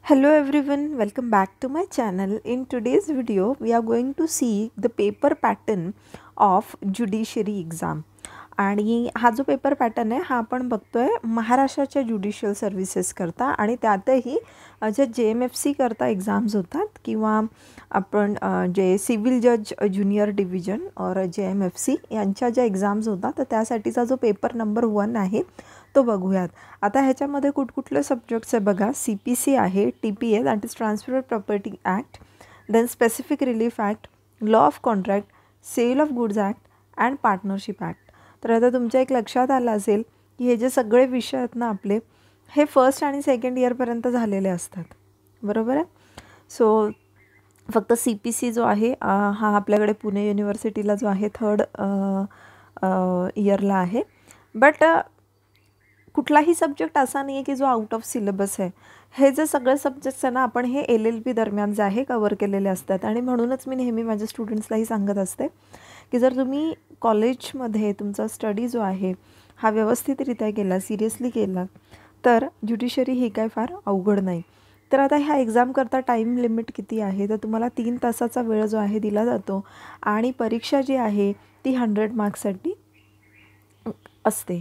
Hello everyone, welcome back to my channel. In today's video, we are going to see the paper pattern of judiciary exam. आणि हा जो paper pattern आहे हा आपण बघतोय महाराष्ट्राच्या ज्युडिशियल सर्व्हिसेस करता आणि त्यातही जे JMFC करता एक्झाम्स होतात किंवा आपण जे सिव्हिल जज ज्युनियर डिव्हिजन और JMFC यांच्या ज्या एक्झाम्स होतात तर त्यासाठीचा जो पेपर नंबर 1 आहे तो बघूयात. आता ह्याच्यामध्ये कुठकुठले सब्जेक्ट्स आहे बघा. CPC आहे, TPA that is transfer property act, then specific relief act, law of contract, sale of goods act and partnership act. तर आता तुमच्या एक लक्षात आलं असेल की हे जे सगळे विषय आहेत ना आपले हे फर्स्ट आणि सेकंड इयरपर्यंत झालेले असतात, बरोबर आहे. सो फक्त CPC जो आहे हा आपल्याकडे पुणे युनिव्हर्सिटीला जो आहे थर्ड इयरला आहे. बट कुठलाही सब्जेक्ट असा नाही आहे की जो आउट ऑफ सिलेबस आहे. हे जे सगळे सब्जेक्ट्स आहे ना आपण हे LLB दरम्यान जे आहे कवर केलेले असतात आणि म्हणूनच मी नेहमी माझ्या स्टुडंट्सलाही सांगत असते की जर तुम्ही कॉलेजमध्ये तुमचा स्टडी जो आहे हा व्यवस्थितरित्या केला, सिरियसली केला तर ज्युडिशरी ही काय फार अवघड नाही. तर आता ह्या एक्झाम करता टाईम लिमिट किती आहे तर तुम्हाला 3 तासाचा वेळ जो आहे दिला जातो आणि परीक्षा जी आहे ती 100 मार्क्ससाठी असते.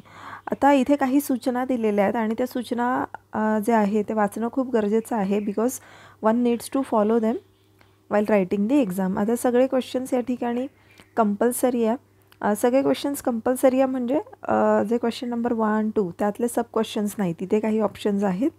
आता इथे काही सूचना दिलेल्या आहेत आणि त्या सूचना जे आहे ते वाचणं खूप गरजेचं आहे because one needs to follow them while writing the exam. आता सगळे क्वेश्चन्स या ठिकाणी कंपल्सरी आहे. सगळे क्वेश्चन्स कंपल्सरी आहे म्हणजे जे क्वेश्चन नंबर 1, 2 त्यातले सब क्वेश्चन्स नाही, तिथे काही ऑप्शन्स आहेत.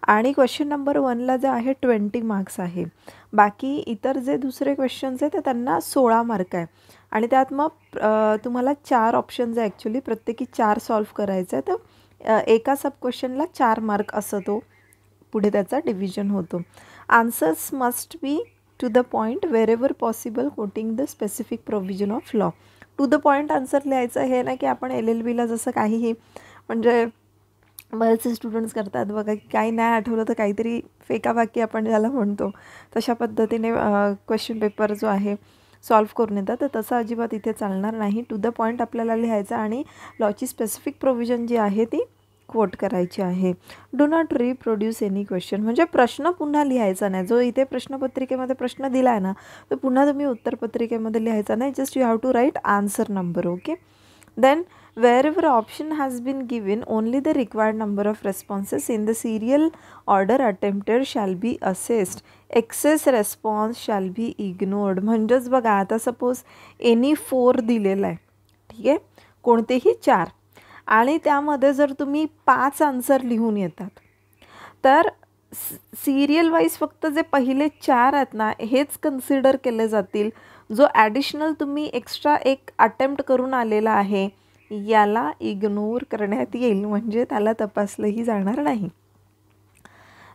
आणि क्वेश्चन नंबर 1ला जे आहे 20 मार्क्स आहे. बाकी इतर जे दुसरे क्वेश्चन्स आहेत ते त्यांना 16 मार्क आहे आणि त्यात मग तुम्हाला 4 ऑप्शन्स आहे ॲक्च्युली, प्रत्येकी 4 सॉल्व करायचं आहे. तर एका सब क्वेश्चनला 4 मार्क असं तो पुढे त्याचा डिव्हिजन होतो. Answers must be to the point wherever possible quoting the specific provision of law. To the point answer लिहायचं हे ना की आपण LLBला जसं काहीही म्हणजे बरेचसे स्टुडंट्स करतात बघा की काही नाही आठवलं तर काहीतरी फेकाफाकी आपण ज्याला म्हणतो तशा पद्धतीने क्वेश्चन पेपर जो आहे सॉल्व करून येतात. तर तसं अजिबात इथे चालणार नाही. टू द पॉईंट आपल्याला लिहायचं आणि लॉची स्पेसिफिक प्रोव्हिजन जी आहे ती कोट करायची आहे. Do not reproduce any question म्हणजे प्रश्न पुन्हा लिहायचा नाही. जो इथे प्रश्नपत्रिकेमध्ये प्रश्न दिला आहे ना तो पुन्हा तुम्ही उत्तरपत्रिकेमध्ये लिहायचा नाही. Just you have to write answer number. Okay. Then wherever option has been given only the required number of responses in the serial order attempted shall be assessed. Excess response shall be ignored. म्हणजेच बघा आता suppose any 4 दिलेला आहे, ठीक आहे, कोणतेही 4 आणि त्यामध्ये जर तुम्ही 5 आन्सर लिहून येतात तर सिरियल वाईज फक्त जे पहिले 4 आहेत ना हेच कन्सिडर केले जातील. जो ॲडिशनल तुम्ही एक्स्ट्रा एक अटेम्प्ट करून आलेला आहे याला इग्नोर करण्यात येईल म्हणजे त्याला तपासलंही जाणार नाही.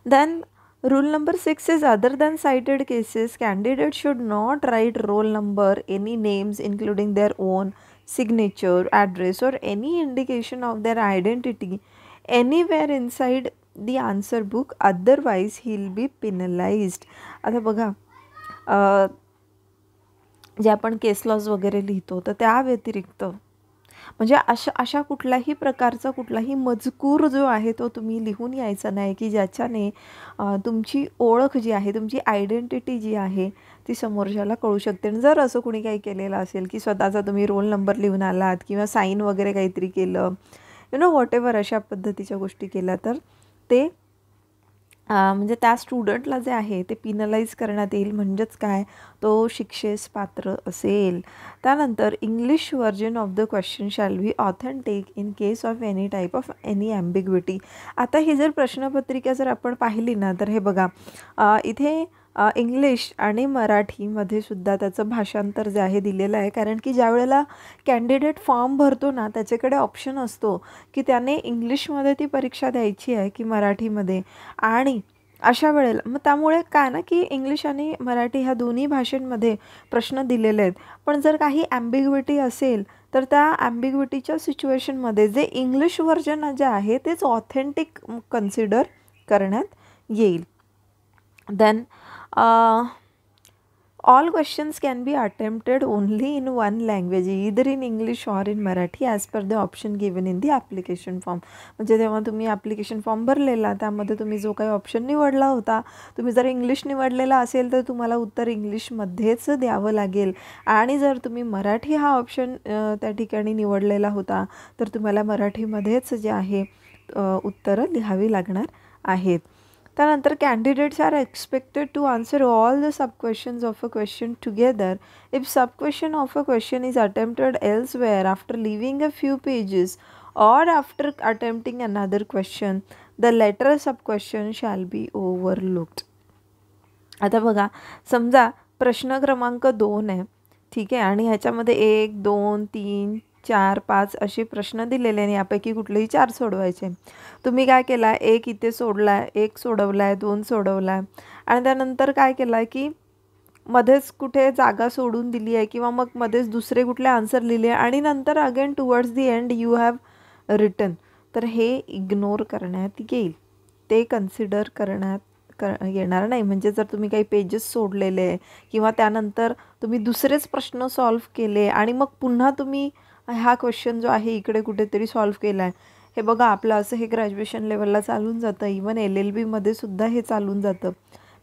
Then rule number 6 is other than cited cases candidate should not write roll number, any names including their own signature, address और any indication of their identity anywhere inside the answer book otherwise he will be penalised. आता बघा जे आपण केस lodge वगैरे लिहितो तर त्या व्यतिरिक्त म्हणजे अशा कुठल्याही प्रकारचा कुठलाही मजकूर जो आहे तो तुम्ही लिहून यायचा नाही की ज्याच्याने तुमची ओळख जी आहे, तुमची आयडेंटिटी जी आहे ती समोरच्याला कळू शकते. आणि जर असं कुणी काही केलेलं असेल की स्वतःचा तुम्ही रोल नंबर लिहून आलात किंवा साईन वगैरे काहीतरी केलं, व्हॉट एव्हर अशा पद्धतीच्या गोष्टी केल्या तर ते म्हणजे त्या स्टुडंटला जे आहे ते पिनलाइज करण्यात येईल. म्हणजेच काय, तो शिक्षेस पात्र असेल. त्यानंतर English version of the question shall be authentic in case of any type of any ambiguity. आता ही जर प्रश्नपत्रिका जर आपण पाहिली ना तर हे बघा इथे इंग्लिश आणि मराठीमध्ये सुद्धा त्याचं भाषांतर जे आहे दिलेलं आहे. कारण की ज्या वेळेला कॅन्डिडेट फॉर्म भरतो ना त्याच्याकडे ऑप्शन असतो की त्याने इंग्लिशमध्ये ती परीक्षा द्यायची आहे की मराठीमध्ये. आणि अशा वेळेला मग त्यामुळे काय ना की इंग्लिश आणि मराठी ह्या दोन्ही भाषेंमध्ये प्रश्न दिलेले आहेत. पण जर काही ॲम्बिग्विटी असेल तर त्या ॲम्बिग्विटीच्या सिच्युएशनमध्ये जे इंग्लिश व्हर्जन जे आहे तेच ऑथेंटिक कन्सिडर करण्यात येईल. Then All questions can be attempted only in one language, either in English or in Marathi as per the option given in the application form. म्हणजे तेव्हा तुम्ही ॲप्लिकेशन फॉर्म भरलेला, त्यामध्ये तुम्ही जो काही ऑप्शन निवडला होता, तुम्ही जर इंग्लिश निवडलेला असेल तर तुम्हाला उत्तर इंग्लिशमध्येच द्यावं लागेल, आणि जर तुम्ही मराठी हा ऑप्शन त्या ठिकाणी निवडलेला होता तर तुम्हाला मराठीमध्येच जे आहे उत्तरं लिहावी लागणार आहेत. त्यानंतर candidates are expected to answer all the sub questions of a question together. If sub question of a question is attempted elsewhere after leaving a few pages or after attempting another question, the latter sub question shall be overlooked. आता बघा, समजा प्रश्न क्रमांक 2 आहे, ठीक आहे, आणि ह्याच्यामध्ये 1 2 3 4 5 असे प्रश्न दिलेले आणि यापैकी कुठलेही 4 सोडवायचे. तुम्ही काय केला, 1 इथे सोडला, 1 सोडवला आहे, 2 सोडवला आहे, आणि त्यानंतर काय केलं आहे की मध्येच कुठे जागा सोडून दिली आहे किंवा मग मध्येच दुसरे कुठले आन्सर लिहिले आणि नंतर again towards the end you have written. तर हे इग्नोर करण्यात येईल, ते कन्सिडर करण्यात येणार नाही. म्हणजे जर तुम्ही काही पेजेस सोडलेले किंवा त्यानंतर तुम्ही दुसरेच प्रश्न सॉल्व्ह केले आणि मग पुन्हा तुम्ही हा क्वेश्चन जो आहे इकडे कुठेतरी सॉल्व्ह केला आहे, हे बघा आपलं असं हे ग्रॅज्युएशन लेवलला चालून जातं, इवन LLBमध्ये सुद्धा हे चालून जातं.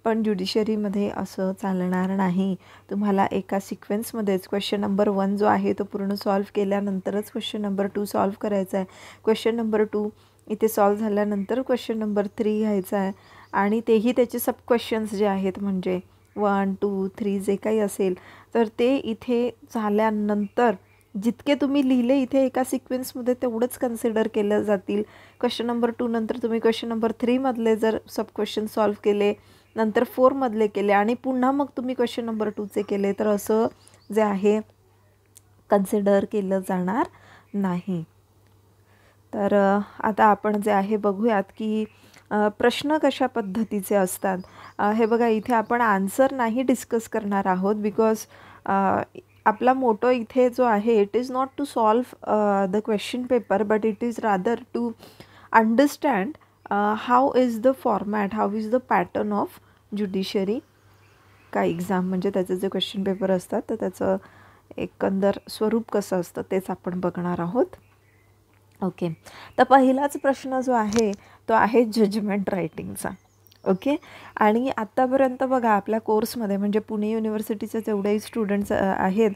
पण ज्युडिशरीमध्ये असं चालणार नाही. तुम्हाला एका सिक्वेन्समध्येच क्वेश्चन नंबर 1 जो आहे तो पूर्ण सॉल्व्ह केल्यानंतरच क्वेश्चन नंबर 2 सॉल्व्ह करायचा आहे. क्वेश्चन नंबर 2 इथे सॉल्व्ह झाल्यानंतर क्वेश्चन नंबर 3 घ्यायचा आहे, आणि तेही त्याचे सब क्वेश्चन्स जे आहेत म्हणजे 1 2 3 जे काही असेल तर ते इथे झाल्यानंतर जितके तुम्ही लिहिले इथे एका सिक्वेन्समध्ये तेवढंच कन्सिडर केलं जातील. क्वेश्चन नंबर 2 नंतर तुम्ही क्वेश्चन नंबर 3 मधले जर सब क्वेश्चन सॉल्व्ह केले, नंतर 4 मधले केले आणि पुन्हा मग तुम्ही क्वेश्चन नंबर 2चे केले तर असं जे आहे कन्सिडर केलं जाणार नाही. तर आता आपण जे आहे बघूयात की प्रश्न कशा पद्धतीचे असतात. हे बघा, इथे आपण आन्सर नाही डिस्कस करणार आहोत, बिकॉज आपला मोटो इथे जो आहे it is not to solve the question paper, but it is rather to understand how is the format, how is the pattern of judiciary का एक्झाम. म्हणजे त्याचे जे क्वेश्चन पेपर असतात तर त्याचं एकंदर स्वरूप कसं असतं तेच आपण बघणार आहोत. ओके, तर पहिलाच प्रश्न जो आहे तो आहे जजमेंट रायटिंगचा. ओके, आणि आत्तापर्यंत बघा आपल्या कोर्समध्ये म्हणजे पुणे युनिव्हर्सिटीचे जेवढेही स्टुडंट्स आहेत,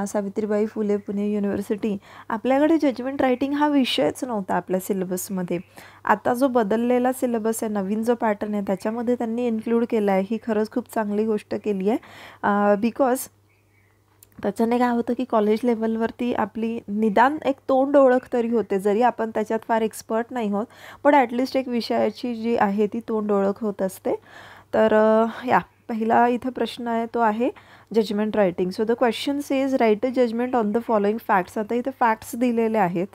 सावित्रीबाई फुले पुणे युनिव्हर्सिटी, आपल्याकडे जजमेंट रायटिंग हा विषयच नव्हता आपल्या सिलेबसमध्ये. आता जो बदललेला सिलेबस आहे, नवीन जो पॅटर्न आहे त्याच्यामध्ये त्यांनी इन्क्लूड केला आहे. ही खरंच खूप चांगली गोष्ट केली आहे, बिकॉज त्याच्याने काय होतं की कॉलेज लेवलवरती आपली निदान एक तोंड ओळख तरी होते, जरी आपण त्याच्यात फार एक्सपर्ट नाही होत, पण ॲटलिस्ट एक विषयाची जी आहे ती तोंड ओळख होत असते. तर या पहिला इथं प्रश्न आहे तो आहे judgment writing. So the question says write a judgment on the following facts. आता इथे फॅक्ट्स दिलेले आहेत.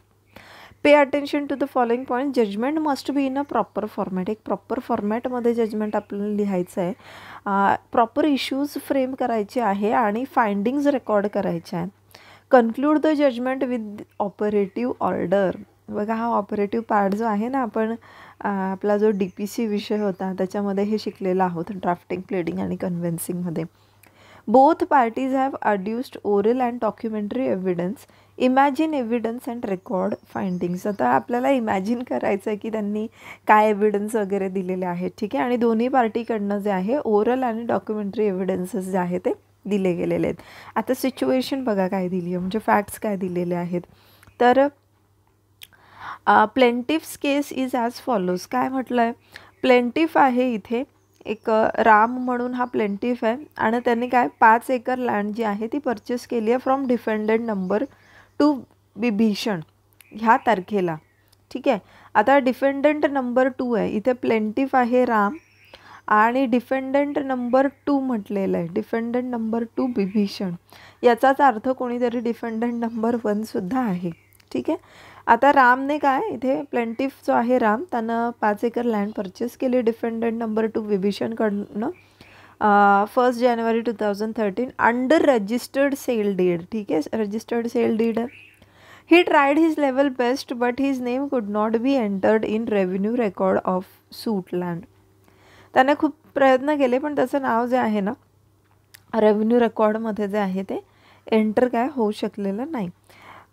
Pay attention to the following point. Judgment must be in a proper format. एक प्रॉपर फॉर्मॅटमध्ये जजमेंट आपल्याला लिहायचं आहे. प्रॉपर इश्यूज फ्रेम करायचे आहे आणि फाइंडिंग्स रेकॉर्ड करायचे आहे. Conclude the judgment with operative order. बघा, हा ऑपरेटिव्ह पार्ट जो आहे ना, आपण आपला जो DPC विषय होता त्याच्यामध्ये हे शिकलेला आहोत, ड्राफ्टिंग, प्लेडिंग आणि कन्व्हिन्सिंगमध्ये. Both parties have adduced oral and documentary evidence. Imagine evidence and record findings. आता आपल्याला इमॅजिन करायचं आहे की त्यांनी काय एव्हिडन्स वगैरे दिलेले आहेत, ठीक आहे, आणि दोन्ही पार्टीकडनं जे आहे ओरल आणि डॉक्युमेंटरी एव्हिडन्सेस जे आहे ते दिले गेलेले आहेत. आता सिच्युएशन बघा काय दिली आहे, म्हणजे फॅक्ट्स काय दिलेले आहेत. तर प्लेंटिफ्स केस इज ॲज फॉलोज. काय म्हटलं आहे, प्लेंटिफ आहे इथे एक राम म्हणून हा प्लेंटिफ आहे, आणि त्यांनी काय 5 एकर लँड जी आहे ती परचेस केली आहे फ्रॉम डिफेंडंट नंबर 2 विभीषण ह्या तारखेला, ठीक आहे. आता डिफेंडंट नंबर 2 आहे, इथे प्लेंटिफ आहे राम आणि डिफेंडंट नंबर 2 म्हटलेलं आहे, डिफेंडंट नंबर 2 विभीषण. याचाच अर्थ कोणीतरी डिफेंडंट नंबर 1 सुद्धा आहे, ठीक आहे. आता रामने काय इथे प्लेंटिफ जो आहे राम, त्यानं 5 एकर लँड परचेस केली डिफेंडंट नंबर 2 विभीषणकडनं 1 जानेवारी 2013 अंडर रजिस्टर्ड सेल डीड, ठीक आहे, registered sale deed. He tried his level best but his name could not be entered in revenue record of suit land. त्याने खूप प्रयत्न केले पण त्याचं नाव जे आहे ना रेव्हेन्यू रेकॉर्डमध्ये जे आहे ते एंटर काय होऊ शकलेलं नाही.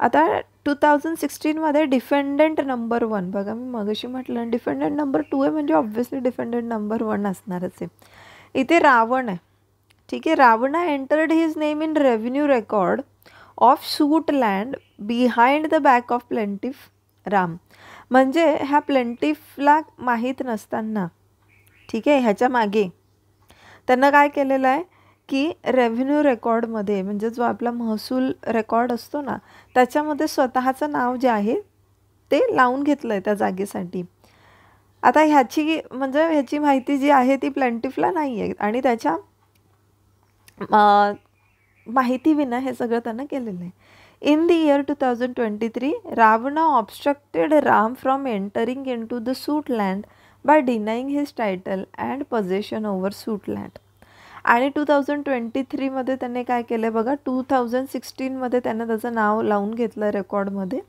आता 2016मध्ये डिफेंडंट नंबर 1, बघा मी मगाशी म्हटलं डिफेंडंट नंबर 2 आहे म्हणजे ऑब्व्हियसली डिफेंडंट नंबर 1 असणारच आहे. इथे रावण आहे, ठीक आहे. Ravana entered his name in revenue record of suit land behind the back of plaintiff Ram. म्हणजे ह्या प्लेंटिफला माहीत नसताना, ठीक आहे, ह्याच्या मागे त्यांना काय केलेलं आहे की रेव्हेन्यू रेकॉर्डमध्ये म्हणजे जो आपला महसूल रेकॉर्ड असतो ना त्याच्यामध्ये स्वतःचं नाव जे आहे ते लावून घेतलं आहे त्या जागेसाठी. आता ह्याची म्हणजे ह्याची माहिती जी आहे ती प्लेंटिफला नाही आहे आणि त्याच्या माहिती विना हे सगळं त्यांना केलेलं आहे. In the year 2023 Ravana obstructed Ram from entering in to the suit land by denying his title and possession over suit land. आणि 2023मध्ये त्याने काय केलं बघा, 2016मध्ये त्यानं त्याचं नाव लावून घेतलं रेकॉर्डमध्ये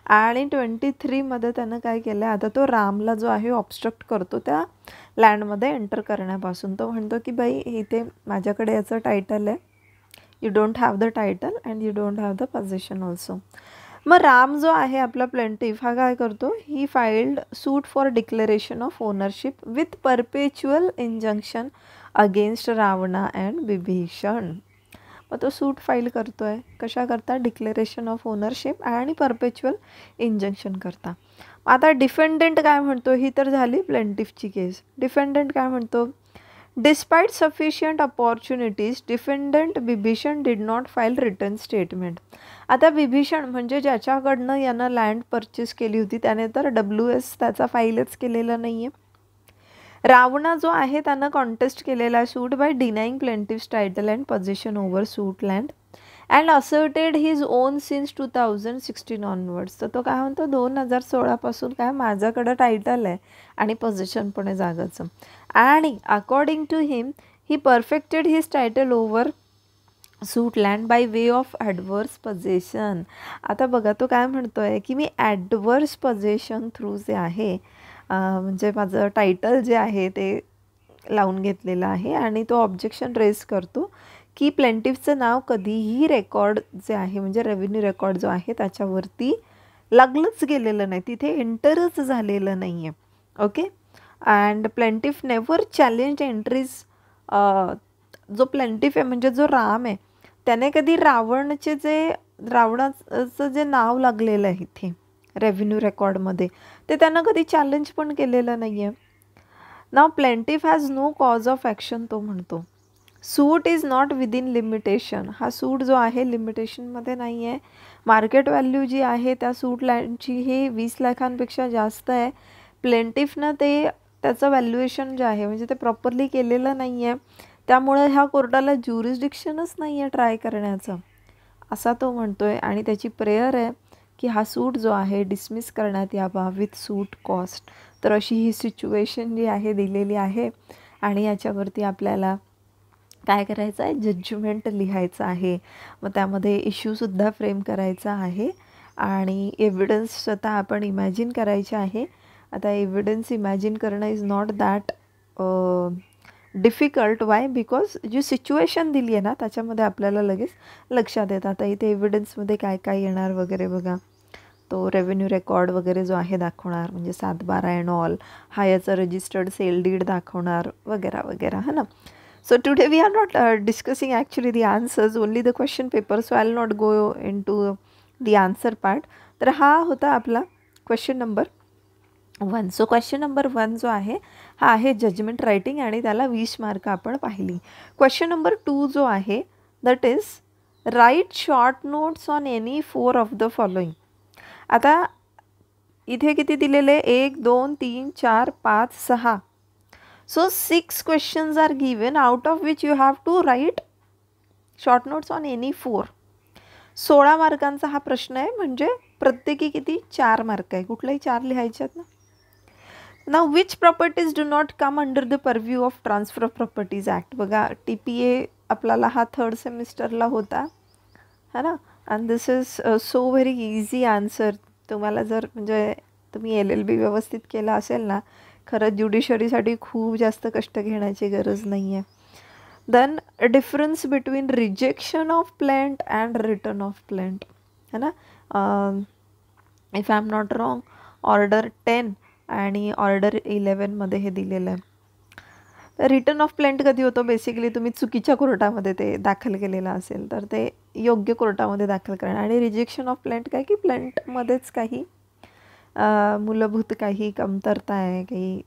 आणि 23मध्ये त्यानं काय केलं, आता तो रामला जो आहे ऑब्स्ट्रक्ट करतो त्या लँडमध्ये एंटर करण्यापासून. तो म्हणतो की बाई इथे माझ्याकडे याचं टायटल आहे, you don't have the title and you don't have the possession also. मग राम जो आहे आपला प्लेंटिफ हा काय करतो, he filed suit for declaration of ownership with perpetual injunction against Ravana and Vibhishan. मग तो सूट फाईल करतो आहे कशा करता, डिक्लेरेशन ऑफ ओनरशिप आणि परपेच्युअल इंजंक्शन करता. आता डिफेंडंट काय म्हणतो, ही तर झाली प्लेंटिफची केस. डिफेंडंट काय म्हणतो, despite sufficient opportunities defendant Vibhishan did not file written statement. आता विभीषण म्हणजे ज्याच्याकडनं यानं लँड परचेस केली होती त्याने तर WS त्याचा फाईलच केलेला नाही आहे. रावणा जो आहे त्यानं कॉन्टेस्ट केलेला suit by denying plaintiff's title and possession over suit land and asserted his own since 2016 onwards. तर तो काय म्हणतो 2016पासून काय माझ्याकडं टायटल आहे आणि पोझिशन पण आहे जागाचं. आणि according to him he perfected his title over suit land by way of adverse position. आता बघा तो काय म्हणतो आहे की मी ॲडवर्स पोझिशन थ्रू जे आहे म्हणजे माझं टायटल जे आहे ते लावून घेतलेलं आहे आणि तो ऑब्जेक्शन रेज करतो की प्लेंटिफचं नाव कधीही रेकॉर्ड जे आहे म्हणजे रेव्हेन्यू रेकॉर्ड जो आहे त्याच्यावरती लागलंच गेलेलं नाही, तिथे एंटरच झालेलं नाही आहे. Okay. And plaintiff never challenge entries. जो प्लेंटिफ आहे म्हणजे जो राम आहे त्याने कधी रावणाचं जे नाव लागलेलं आहे इथे रेव्हेन्यू रेकॉर्डमध्ये ते त्यांना कधी चॅलेंज पण केलेलं नाही आहे. नाव plaintiff has no cause of action. तो म्हणतो suit is not within limitation. हा सूट जो आहे लिमिटेशनमध्ये नाही आहे. मार्केट व्हॅल्यू जी आहे त्या सूट लँडची हे 20 लाखांपेक्षा जास्त आहे. प्लेंटिफनं त्याचं व्हॅल्युएशन जे आहे म्हणजे ते प्रॉपरली केलेलं नाही आहे, त्यामुळं ह्या कोर्टाला ज्युरिस्डिक्शनच नाही आहे ट्राय करण्याचं असा तो म्हणतो आहे. आणि त्याची प्रेयर आहे की हा सूट जो आहे डिसमिस करण्यात यावा विथ सूट कॉस्ट. तर अशी ही सिच्युएशन जी आहे दिलेली आहे आणि याच्यावरती आपल्याला काय करायचं आहे, जजमेंट लिहायचं आहे. मग त्यामध्ये इश्यूसुद्धा फ्रेम करायचा आहे आणि एव्हिडन्स स्वतः आपण इमॅजिन करायचे आहे. आता एव्हिडन्स इमॅजिन करणं is not that difficult. Why, because जी सिच्युएशन दिली आहे ना त्याच्यामध्ये आपल्याला लगेच लक्षात येतं. आता इथे एव्हिडन्समध्ये काय काय येणार वगैरे बघा, तो रेव्हेन्यू रेकॉर्ड वगैरे जो आहे दाखवणार म्हणजे 7/12 अँड ऑल, हा याचा रजिस्टर्ड सेल डीड दाखवणार वगैरे वगैरे है ना. So today we are not discussing actually the answers, only the question paper, so I'll not go into the answer part. तर हा होता आपला question number 1. So question number 1 जो आहे हा आहे जजमेंट रायटिंग आणि त्याला 20 मार्क आपण पाहिली. क्वेश्चन नंबर 2 जो आहे that is write short notes on any 4 of the following. आता इथे किती दिलेले 1 2 3 4 5 6. So 6 questions are given out of which you have to write short notes on any 4. 16 मार्कांचा हा प्रश्न आहे म्हणजे प्रत्येकी किती 4 मार्क आहे, कुठलेही 4 लिहायचे आहेत ना. Now which properties do not come under the purview of transfer of properties act. बघा TPA आपल्याला हा 3rd सेमिस्टरला होता है ना. And this is so very easy answer. तुम्हाला जर म्हणजे तुम्ही LLB व्यवस्थित केला असेल ना, खरंच ज्युडिशरीसाठी खूप जास्त कष्ट घेण्याची गरज नाही आहे. Then difference between rejection of plaint and return of plaint है ना. If I am not wrong order 10 आणि ऑर्डर 11मध्ये हे दिलेलं आहे. रिटर्न ऑफ प्लेंट कधी होतो, बेसिकली तुम्ही चुकीच्या कोर्टामध्ये ते दाखल केलेलं असेल तर ते योग्य कोर्टामध्ये दाखल करणार. आणि रिजेक्शन ऑफ प्लेंट काय की प्लेंटमध्येच काही मूलभूत काही कमतरता आहे, काही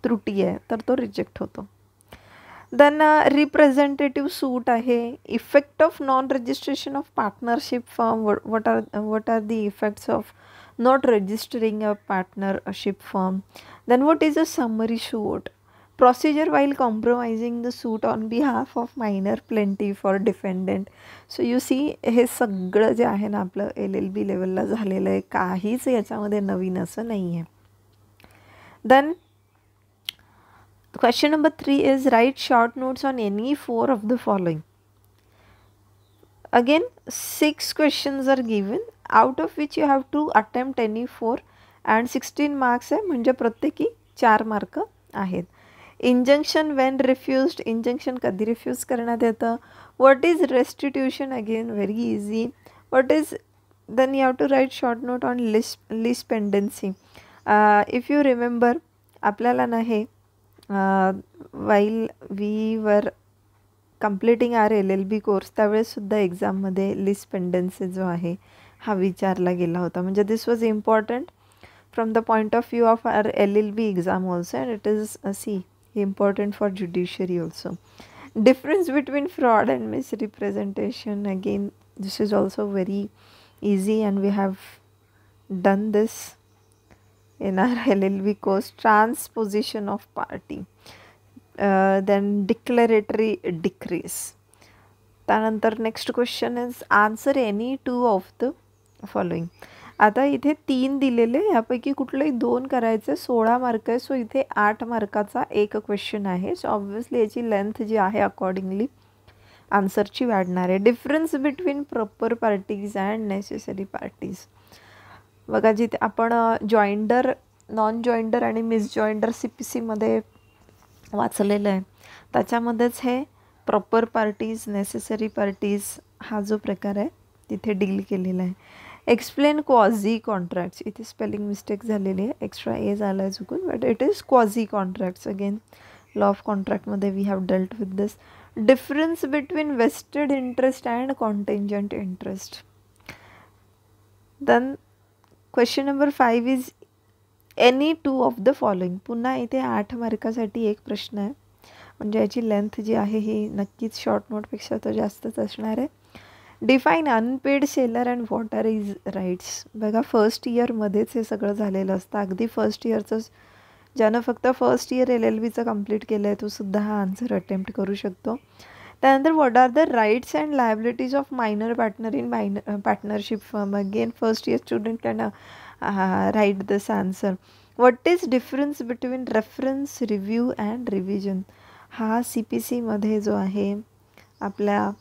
त्रुटी आहे, तर तो रिजेक्ट होतो. देन रिप्रेझेंटेटिव्ह सूट आहे. Effect of non registration of partnership firm. what are the effects of not registering a partnership firm. Then what is a summary suit. Procedure while compromising the suit on behalf of minor plaintiff or defendant. So you see हे सगळं जे आहे ना आपलं LLB लेवलला झालेलं आहे, काहीच याच्यामध्ये नवीन असं नाही आहे. Then question number 3 is write short notes on any 4 of the following. Again 6 questions are given, out of which you have to attempt any 4 and 16 marks आहे, म्हणजे प्रत्येकी 4 मार्क आहेत. इंजंक्शन वेन रिफ्युज्ड, इंजंक्शन कधी refuse करण्यात येतं. What is restitution, again very easy. What is, then you have to write short note on list pendency. If you remember आपल्याला ना हे while we were completing our LLB course त्यावेळेससुद्धा एक्झाममध्ये list pendency जो आहे हा विचारला गेला होता. म्हणजे this was important from the point of view of our LLB exam also, and it is important for judiciary also. Difference between fraud and misrepresentation, again this is also very easy and we have done this in our LLB course. Transposition of party, then declaratory decrees. त्यानंतर next question is answer any 2 of the following. आता इथे 3 दिलेले, यापैकी कुठलेही 2 करायचे. 16 mark आहे, so इथे 8 मार्काचा एक क्वेश्चन आहे. सो ऑब्व्हियसली याची लेंथ जी आहे अकॉर्डिंगली आन्सरची वाढणार आहे. Difference between proper parties and necessary parties. बघा जिथे आपण जॉईंडर, नॉन जॉईंडर आणि मिस जॉईंडर CPCमध्ये वाचलेलं आहे, त्याच्यामध्येच हे प्रॉपर पार्टीज, नेसेसरी पार्टीज हा जो प्रकार आहे तिथे डील केलेला आहे. एक्सप्लेन क्वाझी कॉन्ट्रॅक्ट्स, इथे स्पेलिंग मिस्टेक झालेली आहे, एक्स्ट्रा ए झाला आहे चुकून, but it is quasi contracts. Again law of कॉन्ट्रॅक्टमध्ये we have dealt with this. Difference between vested interest and contingent interest. Then question number 5 is any 2 of the following. पुन्हा इथे 8 मार्कासाठी एक प्रश्न आहे, म्हणजे याची लेंथ जी आहे ही नक्कीच शॉर्ट नोटपेक्षा तर जास्तच असणार आहे. Define unpaid seller and what are is rights. बघा फर्स्ट इयरमध्येच हे सगळं झालेलं असतं. अगदी फर्स्ट इयरचं, ज्यानं फक्त फर्स्ट इयर LLBचं कंप्लीट केलं आहे तो सुद्धा हा आन्सर अटेम्प्ट करू शकतो. त्यानंतर what are the rights and liabilities of minor partner in partnership firm. Again first year student can write this answer. What is difference between reference, review and revision. हा CPCमध्ये जो आहे आपल्या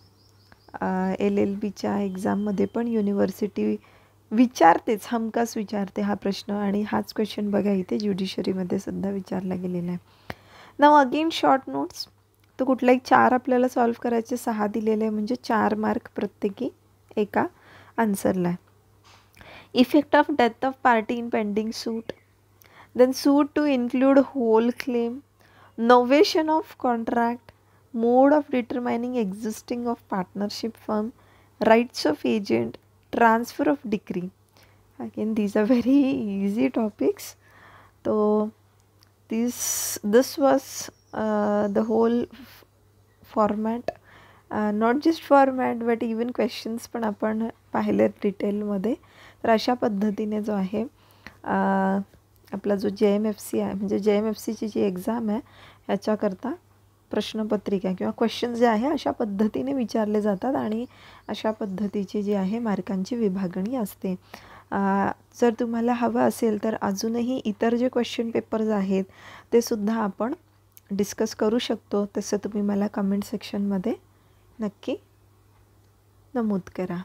LLBच्या एक्झाममध्ये पण युनिव्हर्सिटी विचारतेच, हमखास विचारते हा प्रश्न, आणि हाच क्वेश्चन बघा इथे ज्युडिशरीमध्ये सुद्धा विचारला गेलेला आहे. Now again short notes. तो कुठलाही 4 आपल्याला सॉल्व करायचे, 6 दिलेले आहे, म्हणजे 4 मार्क प्रत्येकी एका आन्सरला आहे. Effect of death of party in pending suit. Then suit to include whole claim, novation of contract, mode of determining existing of partnership firm, rights of agent, transfer of decree. Again these are very easy topics. So this was the whole format, not just format but even questions पण आपण पाहिले डिटेलमध्ये. तर अशा पद्धतीने जो आहे आपला जो JMFC आहे, म्हणजे JMFCची जी एक्झाम आहे ह्याच्याकरता प्रश्नपत्रिका किंवा क्वेश्चन जे आहे अशा पद्धतीने विचारले जातात आणि अशा पद्धतीची जी आहे मार्कांची विभागणी असते. जर तुम्हाला हवं असेल तर अजूनही इतर जे क्वेश्चन पेपर्स आहेत ते सुद्धा आपण डिस्कस करू शकतो. तसं तुम्ही मला कमेंट सेक्शनमध्ये नक्की नमूद करा.